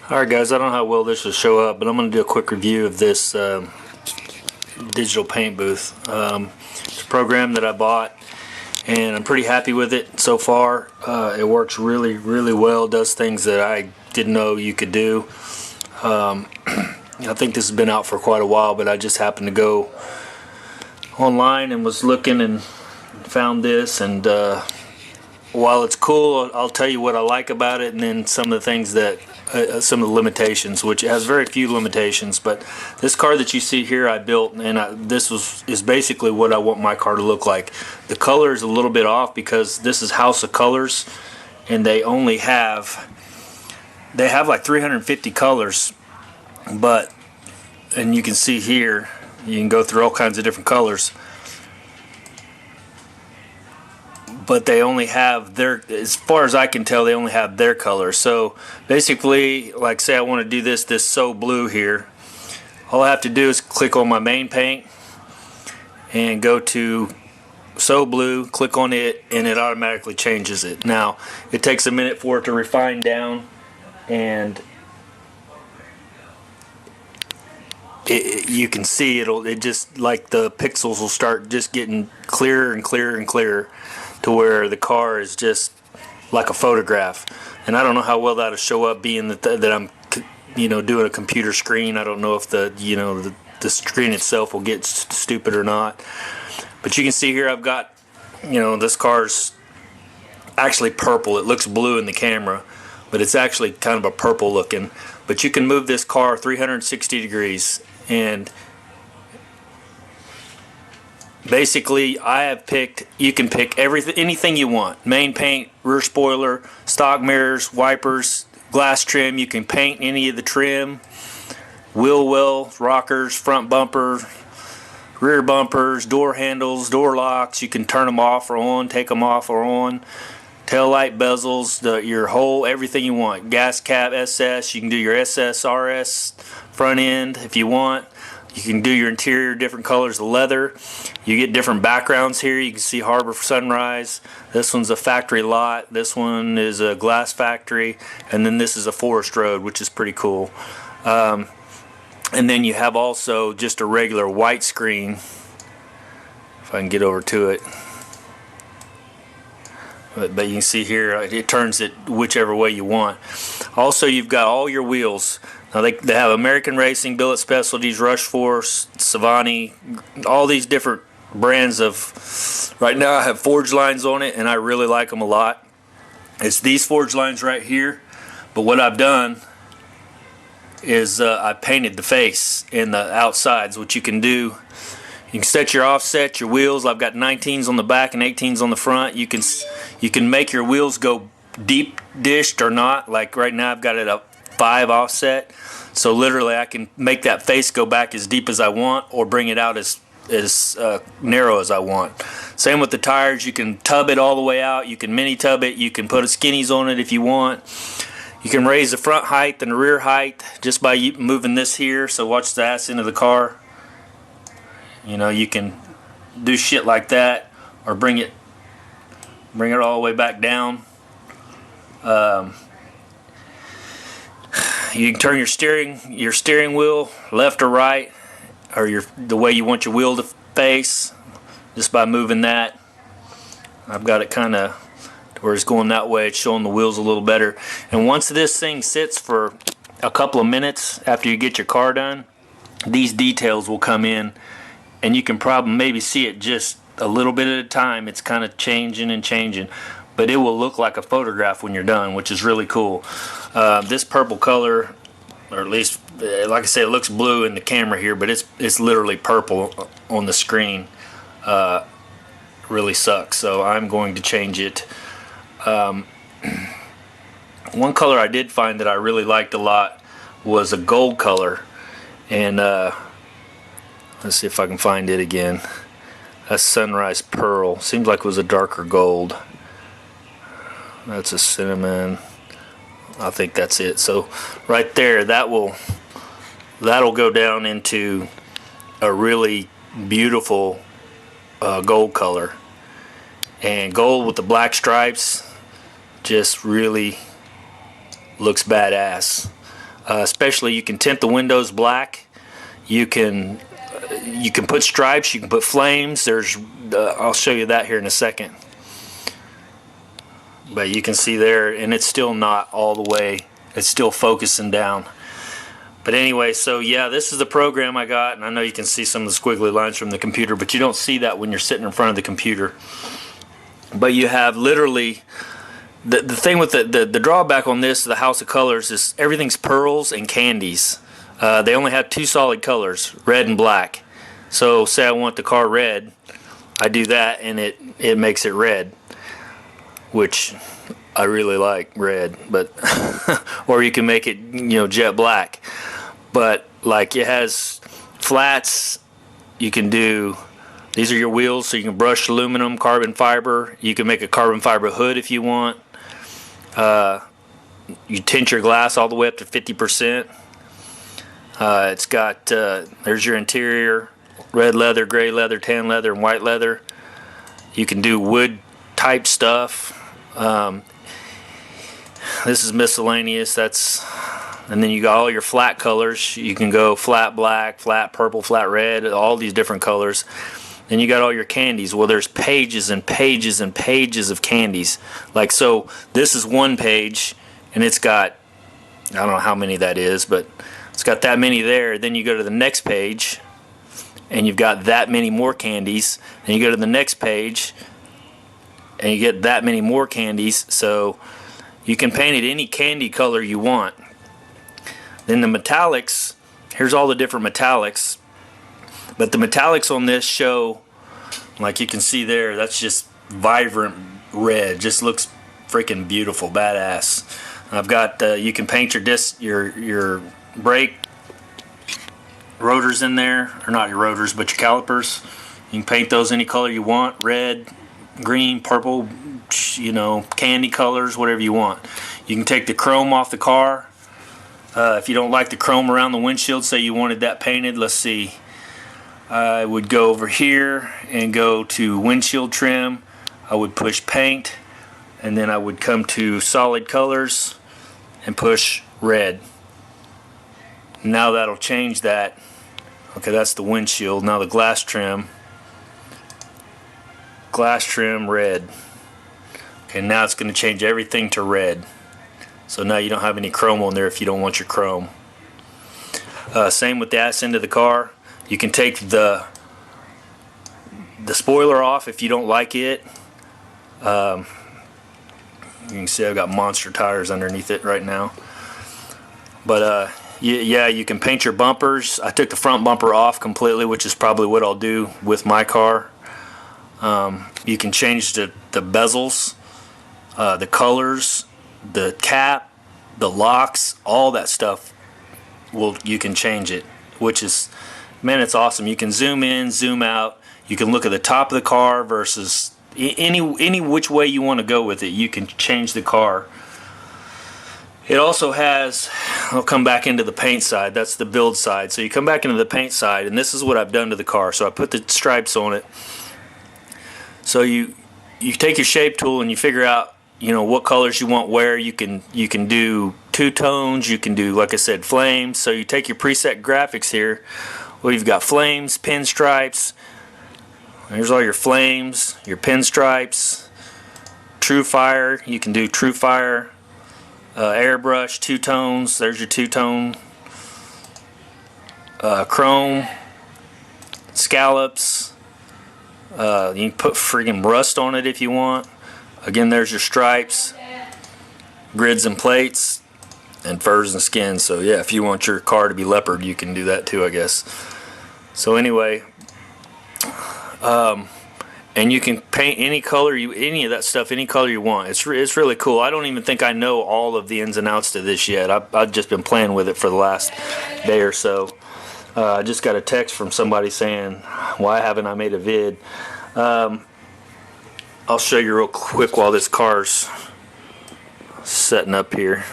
Alright guys, I don't know how well this will show up, but I'm going to do a quick review of this digital paint booth. It's a program that I bought and I'm pretty happy with it so far. It works really well, does things that I didn't know you could do. I think this has been out for quite a while, but I just happened to go online and was looking and found this, and while it's cool, I'll tell you what I like about it and then some of the things that some of the limitations, which has very few limitations. But this car that you see here I built, and this is basically what I want my car to look like. The color is a little bit off because this is House of Colors, and they have like 350 colors, and you can see here, you can go through all kinds of different colors, but they only have as far as I can tell, they only have their color. So basically, like say I want to do this So Blue here, all I have to do is click on my main paint and go to So Blue, click on it, and it automatically changes it. Now it takes a minute for it to refine down, and you can see it just, like, the pixels will start just getting clearer and clearer and clearer, to where the car is just like a photograph. And I don't know how well that'll show up, being that I'm doing a computer screen. I don't know if the screen itself will get stupid or not. But you can see here I've got, this car's actually purple. It looks blue in the camera, but it's actually kind of a purple looking. But you can move this car 360 degrees, and basically you can pick anything you want. Main paint, rear spoiler, stock mirrors, wipers, glass trim. You can paint any of the trim, wheel well, rockers, front bumper, rear bumpers, door handles, door locks. You can turn them off or on, take them off or on. Tail light bezels, everything you want. Gas cap, SS. You can do your SS, RS front end if you want. You can do your interior, different colors of leather. You get different backgrounds here. You can see Harbor Sunrise. This one's a factory lot. This one is a glass factory. And then this is a forest road, which is pretty cool. And then you have also just a regular white screen. If I can get over to it. But you can see here, it turns it whichever way you want. Also, you've got all your wheels. Now they have American Racing, Billet Specialties, Rush Force, Savani, all these different brands of. Right now I have forged lines on it, and I really like them a lot. It's these forged lines right here, but what I've done is I painted the face and the outsides. What you can do, you can set your offset, your wheels. I've got 19s on the back and 18s on the front. You can make your wheels go deep dished or not. Like right now I've got it a 5 offset, so literally I can make that face go back as deep as I want, or bring it out as narrow as I want. Same with the tires. You can tub it all the way out. You can mini tub it. You can put a skinnies on it if you want. You can raise the front height and the rear height just by moving this here. So watch the ass into the car. You can do shit like that, or bring it all the way back down. You can turn your steering wheel left or right, or the way you want your wheel to face, just by moving that. I've got it kind of to where it's going that way. It's showing the wheels a little better. And once this thing sits for a couple of minutes after you get your car done, these details will come in, and you can probably maybe see it just a little bit at a time. It's kind of changing and changing, but it will look like a photograph when you're done, which is really cool. This purple color, or at least, like I say, it looks blue in the camera here, but it's literally purple on the screen. Really sucks, so I'm going to change it. One color I did find that I really liked a lot was a gold color, and let's see if I can find it again. That's Sunrise Pearl. Seems like it was a darker gold. That's a cinnamon. I think that's it. So right there, that'll go down into a really beautiful gold color. And gold with the black stripes just really looks badass. Especially you can tint the windows black. You can put stripes. You can put flames. There's I'll show you that here in a second. But you can see there, and it's still not all the way. It's still focusing down. But anyway, so yeah, this is the program I got, and I know you can see some of the squiggly lines from the computer, but you don't see that when you're sitting in front of the computer. But you have literally, the thing with the drawback on this, the House of Colors, is everything's pearls and candies. They only have two solid colors, red and black. So say I want the car red, I do that, and it makes it red, which I really like red, but or you can make it, jet black. But like it has flats, you can do, these are your wheels, so you can brush aluminum, carbon fiber. You can make a carbon fiber hood if you want. You tint your glass all the way up to 50%. It's got, there's your interior, red leather, gray leather, tan leather, and white leather. You can do wood type stuff. This is miscellaneous. And then you got all your flat colors. You can go flat black, flat purple, flat red, all these different colors. Then you got all your candies. Well, there's pages and pages and pages of candies. Like, so this is one page, and it's got, I don't know how many that is, but it's got that many there. Then you go to the next page, and you've got that many more candies. Then you go to the next page, and you get that many more candies. So you can paint it any candy color you want. Then the metallics, here's all the different metallics. But the metallics on this show, like you can see there, that's just vibrant red. Just looks freaking beautiful, badass. I've got, you can paint your brake rotors in there, or not your rotors, but your calipers. You can paint those any color you want, red, green, purple, candy colors, whatever you want. You can take the chrome off the car. If you don't like the chrome around the windshield, say you wanted that painted, let's see. I would go over here and go to windshield trim. I would push paint, and then I would come to solid colors and push red. Now that'll change that. Okay, that's the windshield. Now the glass trim red. Okay, now it's going to change everything to red. So now you don't have any chrome on there if you don't want your chrome. Same with the ass end of the car. You can take the spoiler off if you don't like it. You can see I've got monster tires underneath it right now. But yeah, you can paint your bumpers. I took the front bumper off completely, which is probably what I'll do with my car. You can change the bezels, the colors, the cap, the locks, all that stuff. You can change it, which is, man, it's awesome. You can zoom in, zoom out. You can look at the top of the car versus any which way you want to go with it. You can change the car. It also has, I'll come back into the paint side. That's the build side. So you come back into the paint side, and this is what I've done to the car. So I put the stripes on it. So you take your shape tool and you figure out, what colors you want where. You can do two tones. You can do, like I said, flames. So you take your preset graphics here. Well, you've got flames, pinstripes. Here's all your flames, your pinstripes, true fire. You can do true fire, airbrush, two tones. There's your two tone, chrome, scallops. You can put friggin' rust on it if you want. Again, there's your stripes, grids and plates, and furs and skins. So yeah, if you want your car to be leopard, you can do that too, I guess. So anyway, and you can paint any color any of that stuff, any color you want. It's really cool. I don't even think I know all of the ins and outs to this yet. I've just been playing with it for the last day or so. I just got a text from somebody saying, why haven't I made a vid? I'll show you real quick while this car's setting up here.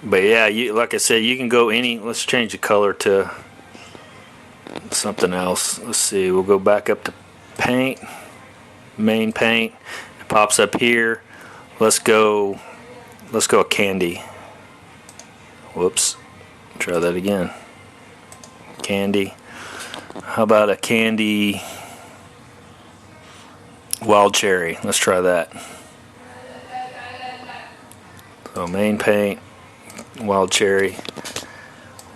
But yeah, like I said, you can go let's change the color to something else. Let's see, we'll go back up to paint, main paint. It pops up here. Let's go candy. Whoops. Try that again. Candy. How about a candy wild cherry? Let's try that. So main paint, wild cherry.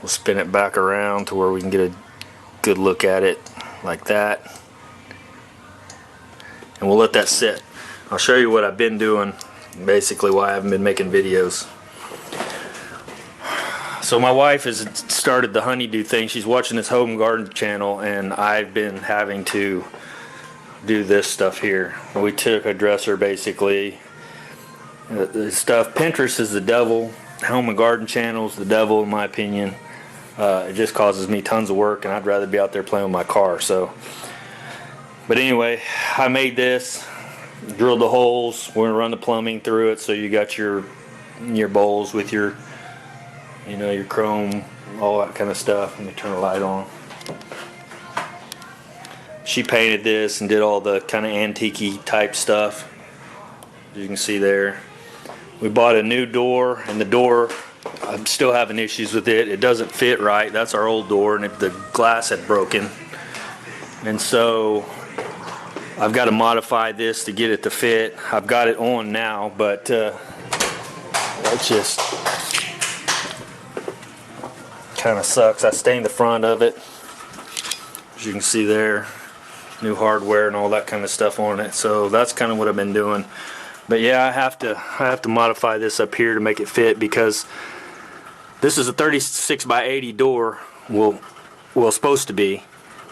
We'll spin it back around to where we can get a good look at it, like that. And we'll let that sit. I'll show you what I've been doing, basically why I haven't been making videos. So my wife has started the honeydew thing. She's watching this home garden channel, and I've been having to do this stuff here. We took a dresser, basically. The stuff, Pinterest is the devil. Home and garden channels, the devil, in my opinion. It just causes me tons of work, and I'd rather be out there playing with my car. So, but anyway, I made this, drilled the holes. We're gonna run the plumbing through it, so you got your bowls with your, you know, your chrome, all that kind of stuff. Let me turn the light on. She painted this and did all the kind of antique-y type stuff, as you can see there. We bought a new door, and the door, I'm still having issues with it. It doesn't fit right. That's our old door, and the glass had broken. And so I've got to modify this to get it to fit. I've got it on now, but that just kind of sucks. I stained the front of it, as you can see there. New hardware and all that kind of stuff on it. So that's kind of what I've been doing. But yeah, I have to modify this up here to make it fit, because this is a 36 by 80 door. Well, supposed to be.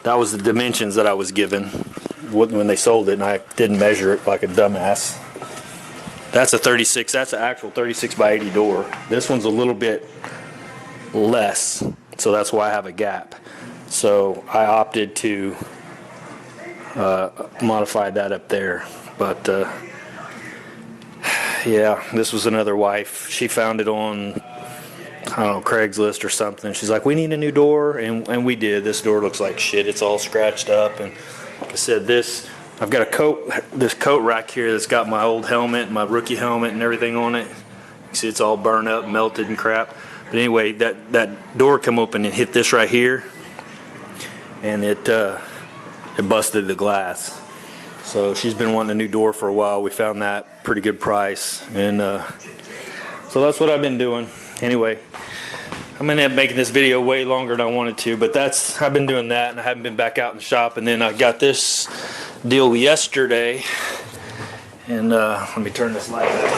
That was the dimensions that I was given when they sold it, and I didn't measure it like a dumbass. That's a 36. That's an actual 36 by 80 door. This one's a little bit less, so that's why I have a gap. So I opted to modify that up there. But yeah, this was another wife. She found it on, I don't know, Craigslist or something. She's like, we need a new door, and we did. This door looks like shit. It's all scratched up, and like I said, I've got this coat rack here that's got my old helmet, my rookie helmet, and everything on it. You see, it's all burned up, melted, and crap. But anyway, that door come open and hit this right here, and it busted the glass. So she's been wanting a new door for a while. We found that pretty good price, and so that's what I've been doing. Anyway, I'm gonna end up making this video way longer than I wanted to, but I've been doing that, and I haven't been back out in the shop. And then I got this deal yesterday, and let me turn this light back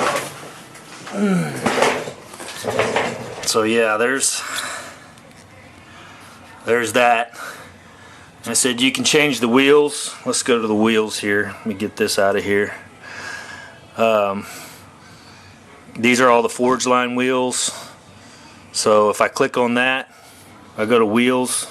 on. So yeah, there's that. I said you can change the wheels. Let's go to the wheels here. Let me get this out of here. These are all the Forge Line wheels. So if I click on that, I go to wheels.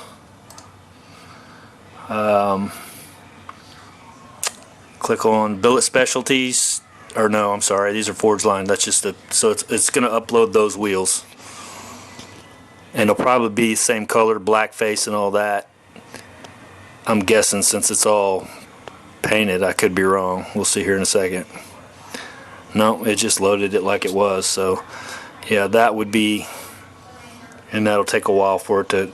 Click on Billet Specialties. Or no, I'm sorry. These are Forge Line. That's just so it's going to upload those wheels. And it'll probably be the same color, black face and all that. I'm guessing, since it's all painted. I could be wrong. We'll see here in a second. No, it just loaded it like it was. So yeah, that would be, and that'll take a while for it to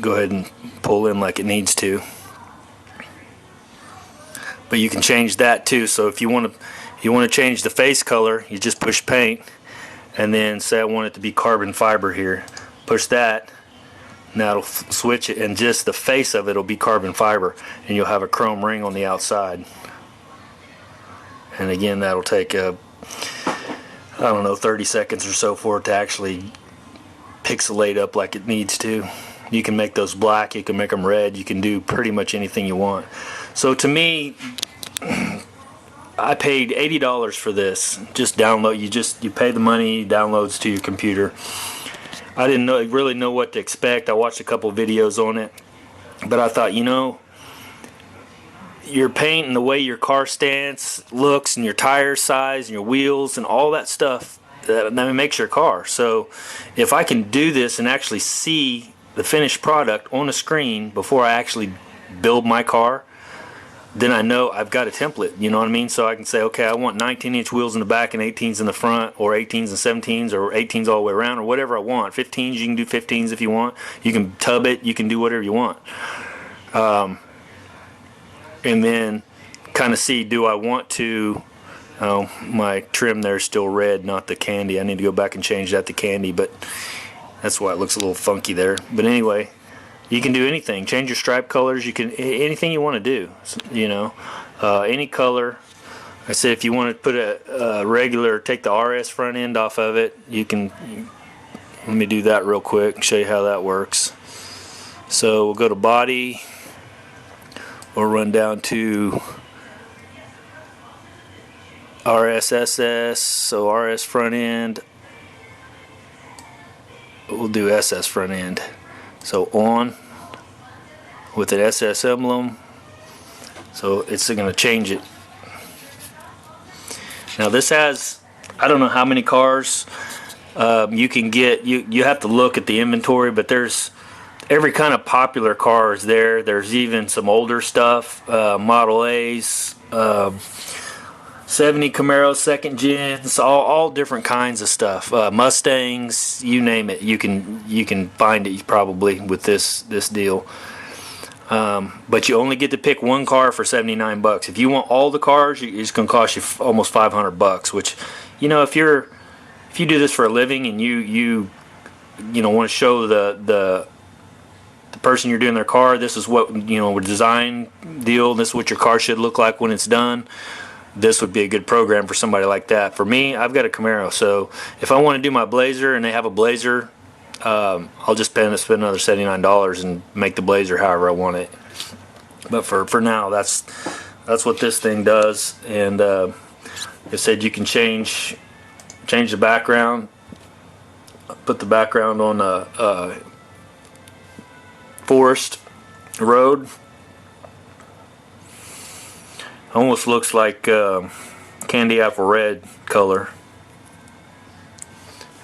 go ahead and pull in like it needs to. But you can change that too. So if you want to change the face color, you just push paint, and then say I want it to be carbon fiber here. Push that. Now it'll switch it, and just the face of it will be carbon fiber, and you'll have a chrome ring on the outside. And again, that'll take I don't know, 30 seconds or so for it to actually pixelate up like it needs to. You can make those black, you can make them red, you can do pretty much anything you want. So to me, I paid $80 for this. Just download. You pay the money, downloads to your computer. I didn't really know what to expect. I watched a couple videos on it, but I thought, you know, your paint and the way your car stance looks, and your tire size, and your wheels, and all that stuff, that makes your car. So if I can do this and actually see the finished product on a screen before I actually build my car, then I know I've got a template, you know what I mean? So I can say, okay, I want 19-inch wheels in the back and 18s in the front, or 18s and 17s, or 18s all the way around, or whatever I want. 15s, you can do 15s if you want. You can tub it, you can do whatever you want. And then kind of see, do I want to, oh, my trim there's still red, not the candy. I need to go back and change that to candy, but that's why it looks a little funky there. But anyway, you can do anything. Change your stripe colors. You can, anything you want to do, you know, any color. I said if you want to put a regular, take the RS front end off of it, you can. Let me do that real quick and show you how that works. So we'll go to body. We'll run down to RSSS, so RS front end. We'll do SS front end. So on with an SS emblem. So it's going to change it. Now this has, I don't know how many cars you can get. You have to look at the inventory, but there's every kind of popular car is there. There's even some older stuff, Model A's, 70 Camaros, second gens, all different kinds of stuff. Mustangs, you name it, you can find it probably with this deal. But you only get to pick one car for $79. If you want all the cars, it's going to cost you almost $500. Which, you know, if you do this for a living and you know want to show the person you're doing their car, this is what, you know, a design deal, this is what your car should look like when it's done, this would be a good program for somebody like that. For me, I've got a Camaro, so if I want to do my Blazer and they have a Blazer, I'll just spend another $79 and make the Blazer however I want it. But for now, that's what this thing does. And like I said, you can change the background, put the background on a forest road. Almost looks like candy apple red color,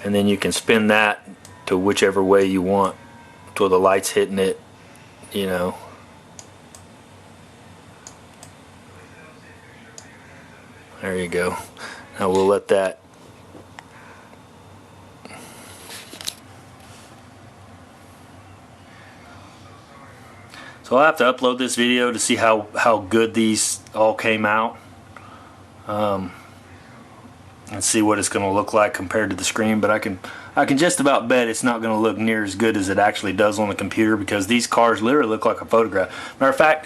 and then you can spin that to whichever way you want till the light's hitting it, you know. There you go. Now we'll let that. So I'll have to upload this video to see how good these all came out, and see what it's going to look like compared to the screen. But I can just about bet it's not going to look near as good as it actually does on the computer, because these cars literally look like a photograph. Matter of fact,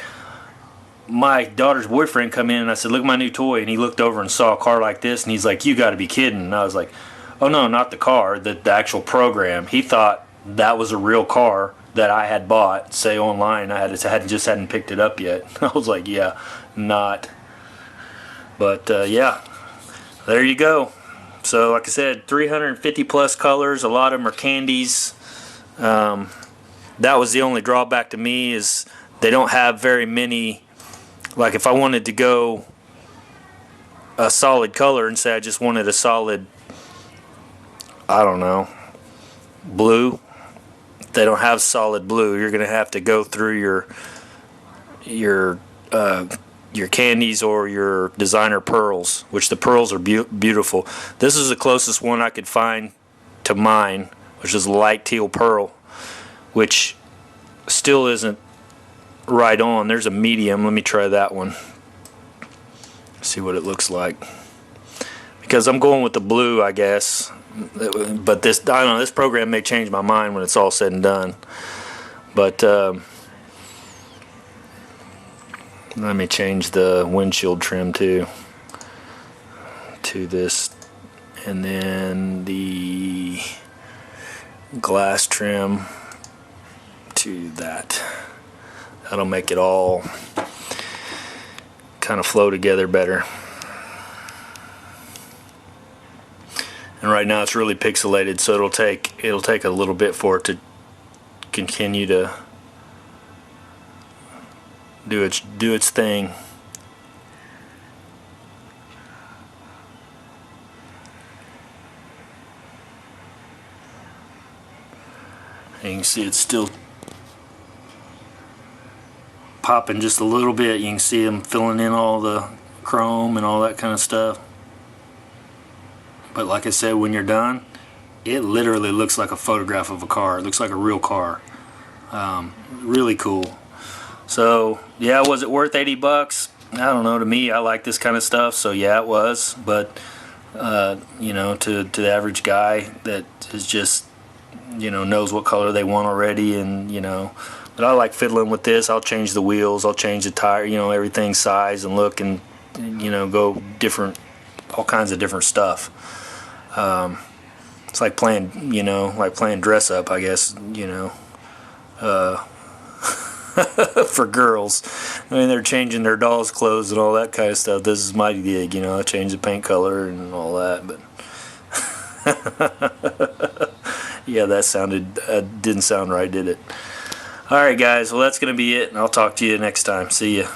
my daughter's boyfriend come in and I said, look at my new toy, and he looked over and saw a car like this and he's like, you got to be kidding. And I was like, oh no, not the car, the actual program. He thought that was a real car that I had bought, say online. I just hadn't picked it up yet. I was like, yeah, not. But yeah, there you go. So like I said, 350 plus colors. A lot of them are candies. That was the only drawback to me, is they don't have very many. Like if I wanted to go a solid color and say I just wanted a solid, I don't know, blue, they don't have solid blue. You're gonna have to go through your candies or your designer pearls, which the pearls are beautiful. This is the closest one I could find to mine, which is a light teal pearl, which still isn't right on. There's a medium. Let me try that one, see what it looks like, because I'm going with the blue, I guess. But this, I don't know, this program may change my mind when it's all said and done. But let me change the windshield trim to this, and then the glass trim to that. That'll make it all kind of flow together better. And right now it's really pixelated, so it'll take a little bit for it to continue to do its thing. And you can see it's still popping just a little bit. You can see them filling in all the chrome and all that kind of stuff. But like I said, when you're done, it literally looks like a photograph of a car. It looks like a real car. Really cool. So yeah, was it worth 80 bucks? I don't know. To me, I like this kind of stuff, so yeah, it was. But you know, to the average guy that is just, you know, knows what color they want already, and you know, but I like fiddling with this. I'll change the wheels, I'll change the tire, you know, everything, size and look, and you know, go different, all kinds of different stuff. It's like playing, you know, like playing dress up, I guess, you know, for girls. I mean, they're changing their dolls' clothes and all that kind of stuff. This is my gig, you know. I change the paint color and all that, but yeah, that sounded didn't sound right, did it? All right, guys. Well, that's gonna be it, and I'll talk to you next time. See ya.